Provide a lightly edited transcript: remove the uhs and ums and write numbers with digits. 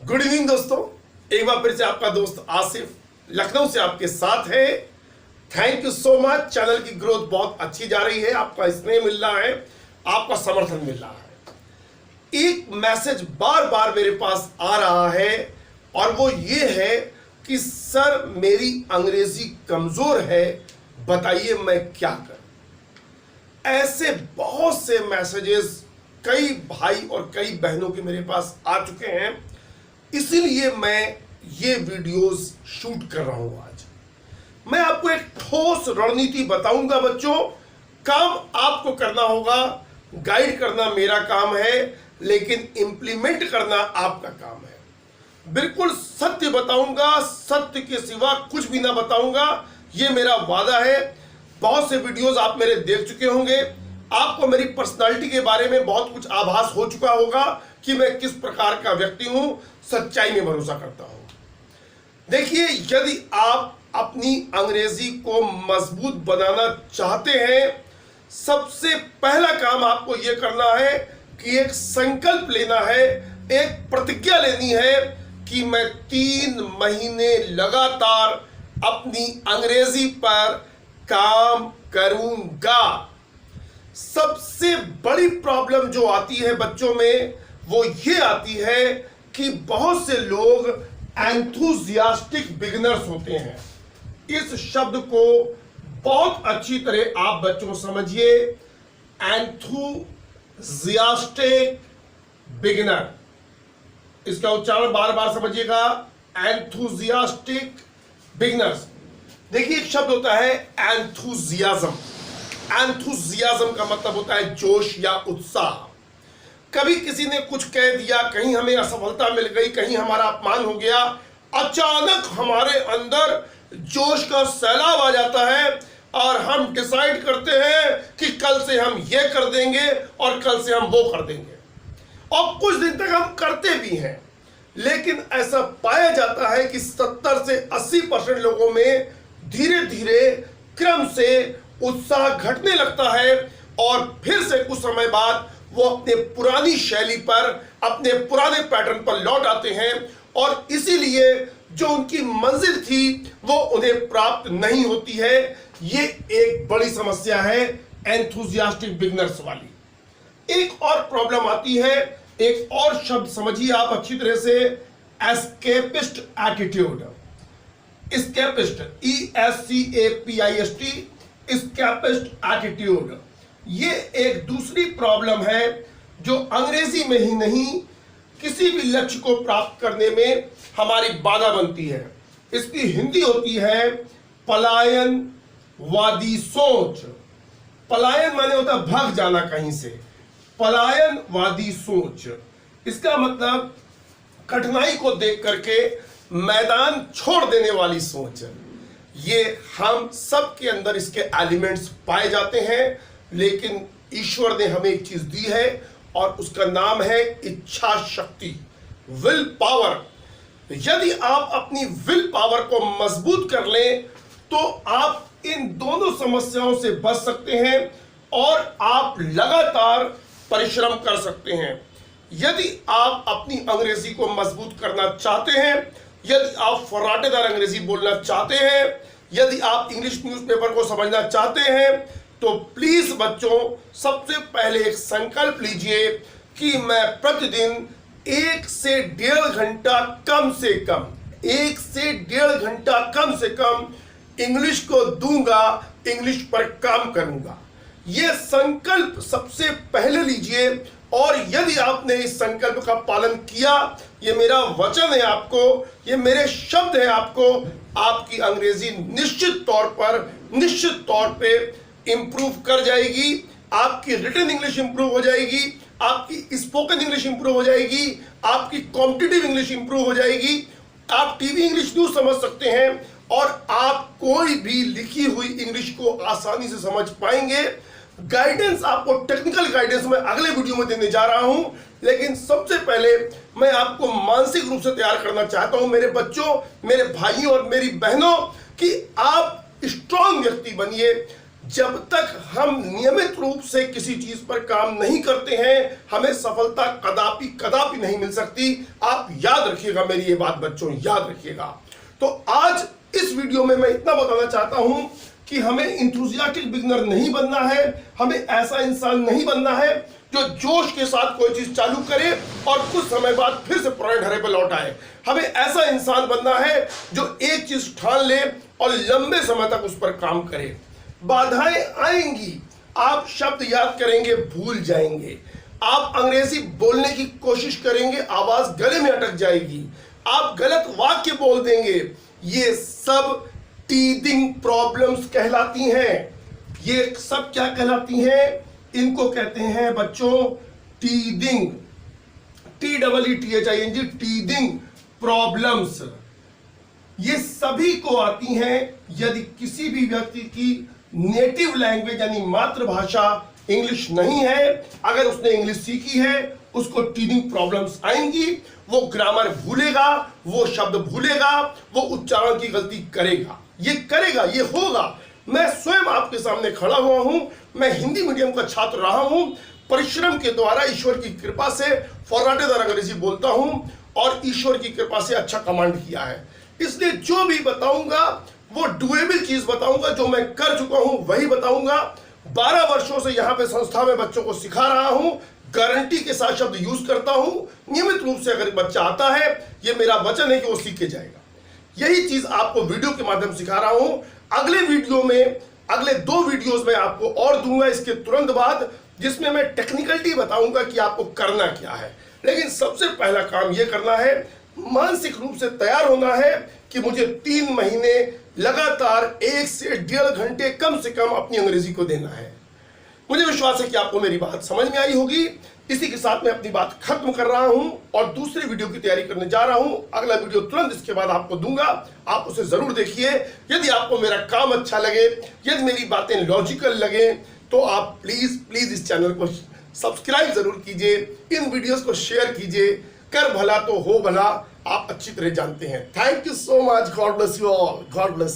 Good evening दोस्तों, एक बार फिर से आपका दोस्त आसिफ लखनऊ से आपके साथ है। Thank you so much. Channel की ग्रोथ बहुत अच्छी जा रही है, आपका स्नेह मिल रहा है, आपका समर्थन मिल रहा है। एक मैसेज बार बार मेरे पास आ रहा है और वो ये है कि सर मेरी अंग्रेजी कमजोर है, बताइए मैं क्या करूं। ऐसे बहुत से मैसेजेस कई भाई और कई बहनों के मेरे पास आ चुके हैं, इसीलिए मैं ये वीडियोस शूट कर रहा हूं। आज मैं आपको एक ठोस रणनीति बताऊंगा बच्चों। काम आपको करना होगा, गाइड करना मेरा काम है, लेकिन इंप्लीमेंट करना आपका काम है। बिल्कुल सत्य बताऊंगा, सत्य के सिवा कुछ भी ना बताऊंगा, ये मेरा वादा है। बहुत से वीडियोस आप मेरे देख चुके होंगे, आपको मेरी पर्सनालिटी के बारे में बहुत कुछ आभास हो चुका होगा कि मैं किस प्रकार का व्यक्ति हूं, सच्चाई में भरोसा करता हूं। देखिए, यदि आप अपनी अंग्रेजी को मजबूत बनाना चाहते हैं, सबसे पहला काम आपको यह करना है कि एक संकल्प लेना है, एक प्रतिज्ञा लेनी है कि मैं 3 महीने लगातार अपनी अंग्रेजी पर काम करूंगा। सबसे बड़ी प्रॉब्लम जो आती है बच्चों में वो ये आती है कि बहुत से लोग एंथुजियास्टिक बिगिनर्स होते हैं। इस शब्द को बहुत अच्छी तरह आप बच्चों समझिए। एंथुजियास्टिक बिगिनर, इसका उच्चारण बार बार समझिएगा। Enthusiastic beginners. देखिए, एक शब्द होता है एंथुजियाज्म। एंथुजियाज्म का मतलब होता है जोश या उत्साह। कभी किसी ने कुछ कह दिया, कहीं हमें असफलता मिल गई, कहीं हमारा अपमान हो गया, अचानक हमारे अंदर जोश का सैलाब आ जाता है और हम डिसाइड करते हैं कि कल से हम ये कर देंगे और कल से हम वो कर देंगे, और कुछ दिन तक हम करते भी हैं। लेकिन ऐसा पाया जाता है कि 70 से 80% लोगों में धीरे धीरे क्रम से उत्साह घटने लगता है और फिर से कुछ समय बाद वो अपने पुरानी शैली पर, अपने पुराने पैटर्न पर लौट आते हैं, और इसीलिए जो उनकी मंजिल थी वो उन्हें प्राप्त नहीं होती है। ये एक बड़ी समस्या है एंथुजियास्टिक बिगिनर्स वाली। एक और प्रॉब्लम आती है, एक और शब्द समझिए आप अच्छी तरह से, escapist attitude. Escapist, ESCAPIST, escapist attitude. ये एक दूसरी प्रॉब्लम है जो अंग्रेजी में ही नहीं, किसी भी लक्ष्य को प्राप्त करने में हमारी बाधा बनती है। इसकी हिंदी होती है पलायनवादी सोच। पलायन माने होता है भाग जाना कहीं से, पलायनवादी सोच। इसका मतलब कठिनाई को देख करके मैदान छोड़ देने वाली सोच। ये हम सब के अंदर इसके एलिमेंट्स पाए जाते हैं, लेकिन ईश्वर ने हमें एक चीज दी है और उसका नाम है इच्छा शक्ति, विल पावर। यदि आप अपनी विल पावर को मजबूत कर लें तो आप इन दोनों समस्याओं से बच सकते हैं और आप लगातार परिश्रम कर सकते हैं। यदि आप अपनी अंग्रेजी को मजबूत करना चाहते हैं, यदि आप फर्राटेदार अंग्रेजी बोलना चाहते हैं, यदि आप इंग्लिश न्यूज़पेपर को समझना चाहते हैं, तो प्लीज बच्चों सबसे पहले एक संकल्प लीजिए कि मैं प्रतिदिन 1 से 1.5 घंटा कम से कम, 1 से 1.5 घंटा कम से कम इंग्लिश को दूंगा, इंग्लिश पर काम करूंगा। यह संकल्प सबसे पहले लीजिए, और यदि आपने इस संकल्प का पालन किया, ये मेरा वचन है आपको, ये मेरे शब्द है आपको, आपकी अंग्रेजी निश्चित तौर पे इंप्रूव कर जाएगी। आपकी रिटन इंग्लिश इंप्रूव हो जाएगी, आपकी स्पोकन इंग्लिश इंप्रूव हो जाएगी, आपकी कॉम्पिटिटिव इंग्लिश इंप्रूव हो जाएगी। आप टीवी इंग्लिश न्यूज समझ सकते हैं और आप कोई भी लिखी हुई इंग्लिश को आसानी से समझ पाएंगे। गाइडेंस, आपको टेक्निकल गाइडेंस मैं अगले वीडियो में देने जा रहा हूं, लेकिन सबसे पहले मैं आपको मानसिक रूप से तैयार करना चाहता हूं मेरे बच्चों, मेरे भाइयों और मेरी बहनों, कि आप स्ट्रांग व्यक्ति बनिए। जब तक हम नियमित रूप से किसी चीज पर काम नहीं करते हैं हमें सफलता कदापि कदापि नहीं मिल सकती। आप याद रखिएगा मेरी ये बात बच्चों, याद रखिएगा। तो आज इस वीडियो में मैं इतना बताना चाहता हूं कि हमें इंथुजियास्टिक बिगिनर नहीं बनना है, हमें ऐसा इंसान नहीं बनना है जो जोश के साथ कोई चीज चालू करे और कुछ समय बाद फिर से पुराने ढर्रे पर लौट आए। हमें ऐसा इंसान बनना है जो एक चीज ठान ले और लंबे समय तक उस पर काम करे। बाधाएं आएंगी, आप शब्द याद करेंगे भूल जाएंगे, आप अंग्रेजी बोलने की कोशिश करेंगे आवाज गले में अटक जाएगी, आप गलत वाक्य बोल देंगे। ये सब टीदिंग प्रॉब्लम्स कहलाती हैं। ये सब क्या कहलाती हैं? इनको कहते हैं बच्चों टीदिंग, TEETHING, टीदिंग प्रॉब्लम्स। ये सभी को आती हैं यदि किसी भी व्यक्ति की नेटिव लैंग्वेज यानी मातृभाषा इंग्लिश नहीं है। अगर उसने इंग्लिश सीखी है उसको टीदिंग प्रॉब्लम्स आएंगी, वो ग्रामर भूलेगा, वो शब्द भूलेगा, वो उच्चारण की गलती करेगा, ये करेगा, ये होगा। मैं स्वयं आपके सामने खड़ा हुआ हूं, मैं हिंदी मीडियम का छात्र रहा हूं, परिश्रम के द्वारा ईश्वर की कृपा से फर्राटेदार अंग्रेजी बोलता हूं और ईश्वर की कृपा से अच्छा कमांड किया है। इसलिए जो भी बताऊंगा वो डुएबल चीज बताऊंगा, जो मैं कर चुका हूं वही बताऊंगा। 12 वर्षों से यहां पे संस्था में बच्चों को सिखा रहा हूं, गारंटी के साथ शब्द यूज करता हूं। नियमित रूप से अगर बच्चा आता है, ये मेरा वचन है कि वो सीख के जाएगा। यही चीज आपको वीडियो के माध्यम से सिखा रहा हूं। अगले वीडियो में, अगले 2 वीडियोस में आपको और दूंगा इसके तुरंत बाद, जिसमें मैं टेक्निकलिटी बताऊंगा कि आपको करना क्या है। लेकिन सबसे पहला काम यह करना है, मानसिक रूप से तैयार होना है कि मुझे 3 महीने लगातार 1 से 1.5 घंटे कम से कम अपनी अंग्रेजी को देना है। मुझे विश्वास है कि आपको मेरी बात समझ में आई होगी। इसी के साथ मैं अपनी बात खत्म कर रहा हूं और दूसरी वीडियो की तैयारी करने जा रहा हूं। अगला वीडियो तुरंत इसके बाद आपको दूंगा, आप उसे जरूर देखिए। यदि आपको मेरा काम अच्छा लगे, यदि मेरी बातें लॉजिकल लगे, तो आप प्लीज प्लीज इस चैनल को सब्सक्राइब जरूर कीजिए, इन वीडियोस को शेयर कीजिए। कर भला तो हो भला, आप अच्छी तरह जानते हैं। Thank you so much, God bless you all, God bless.